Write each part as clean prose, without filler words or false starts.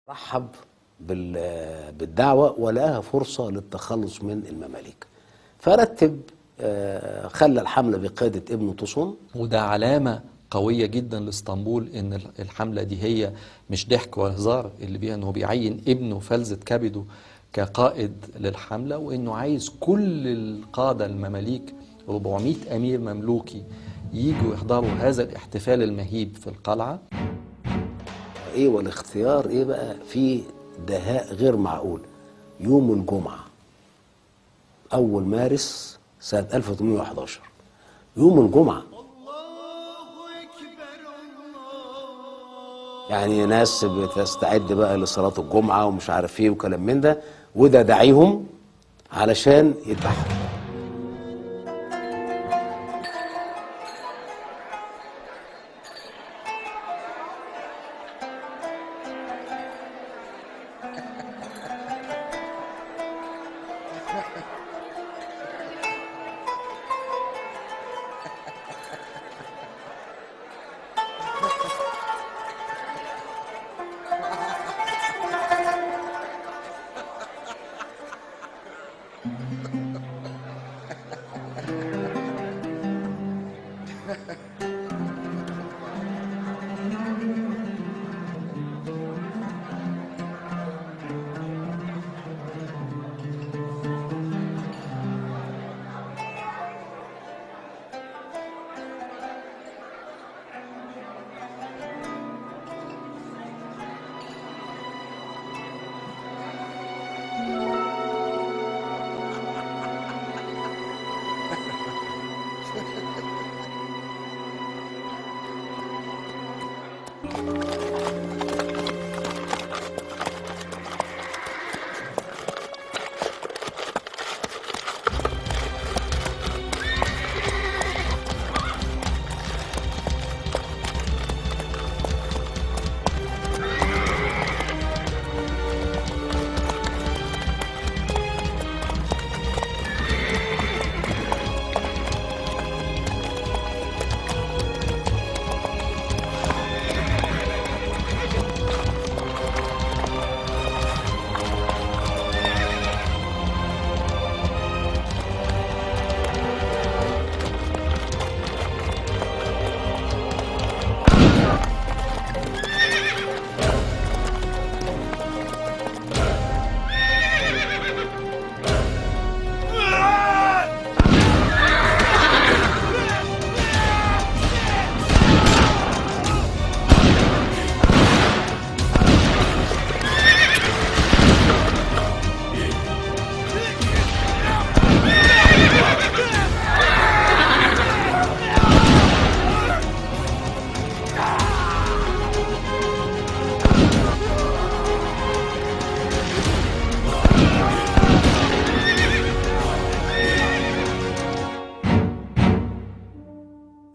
رحب بالدعوة ولقاها فرصة للتخلص من المماليك، فرتب خلى الحملة بقيادة ابنه طوسون. وده علامة قوية جدا لاسطنبول ان الحملة دي هي مش ضحك ولا هزار، اللي بيها انه بيعين ابنه فلذة كبده كقائد للحملة، وانه عايز كل القادة المماليك 400 امير مملوكي يجوا يحضروا هذا الاحتفال المهيب في القلعة. ايه والاختيار ايه بقى؟ في دهاء غير معقول. يوم الجمعة أول مارس سنة 1811، يوم الجمعة. يعني ناس بتستعد بقى لصلاة الجمعة ومش عارف ايه وكلام من ده، وده داعيهم علشان يتبحروا.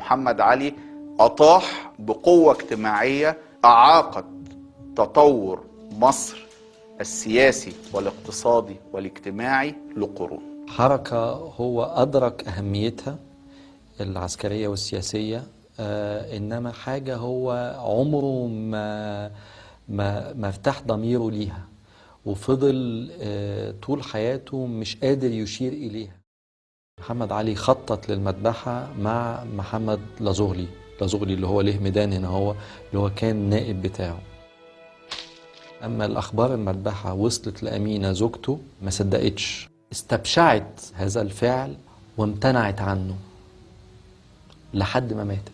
محمد علي أطاح بقوة اجتماعية أعاقت تطور مصر السياسي والاقتصادي والاجتماعي لقرون. حركة هو أدرك أهميتها العسكرية والسياسية، إنما حاجة هو عمره ما ارتاح ضميره ليها، وفضل طول حياته مش قادر يشير إليها. محمد علي خطط للمذبحة مع محمد لازغلي اللي هو له ميدان هنا، هو اللي هو كان نائب بتاعه. أما الأخبار المذبحة وصلت لأمينة زوجته ما صدقتش، استبشعت هذا الفعل وامتنعت عنه لحد ما ماتت.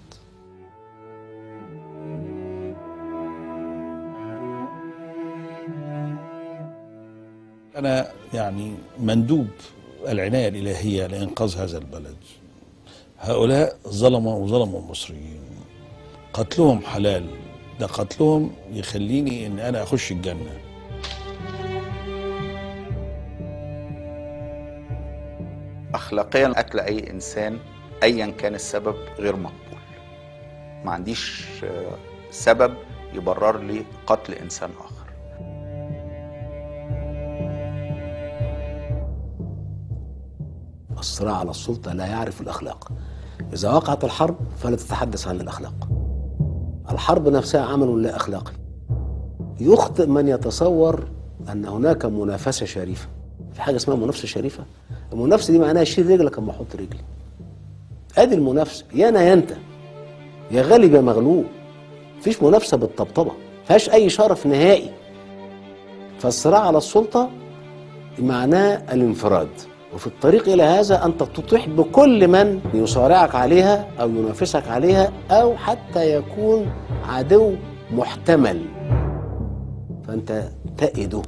أنا يعني مندوب العناية الإلهية لإنقاذ هذا البلد. هؤلاء ظلموا المصريين، قتلهم حلال، ده قتلهم يخليني إن أنا أخش الجنة. أخلاقيا قتل أي إنسان أيا كان السبب غير مقبول. ما عنديش سبب يبرر لي قتل إنسان آخر. الصراع على السلطة لا يعرف الأخلاق. إذا وقعت الحرب فلا تتحدث عن الأخلاق. الحرب نفسها عمل لا أخلاقي. يخطئ من يتصور أن هناك منافسة شريفة. في حاجة اسمها منافسة شريفة؟ المنافسة دي معناها شيل رجلك أما أحط رجلي. ادي المنافسة، يا أنا يا أنت، يا غالب يا مغلوب. مفيش منافسة بالطبطبة، مفيهاش أي شرف نهائي. فالصراع على السلطة معناه الانفراد، وفي الطريق إلى هذا أنت تطيح بكل من يصارعك عليها أو ينافسك عليها أو حتى يكون عدو محتمل، فأنت تأده.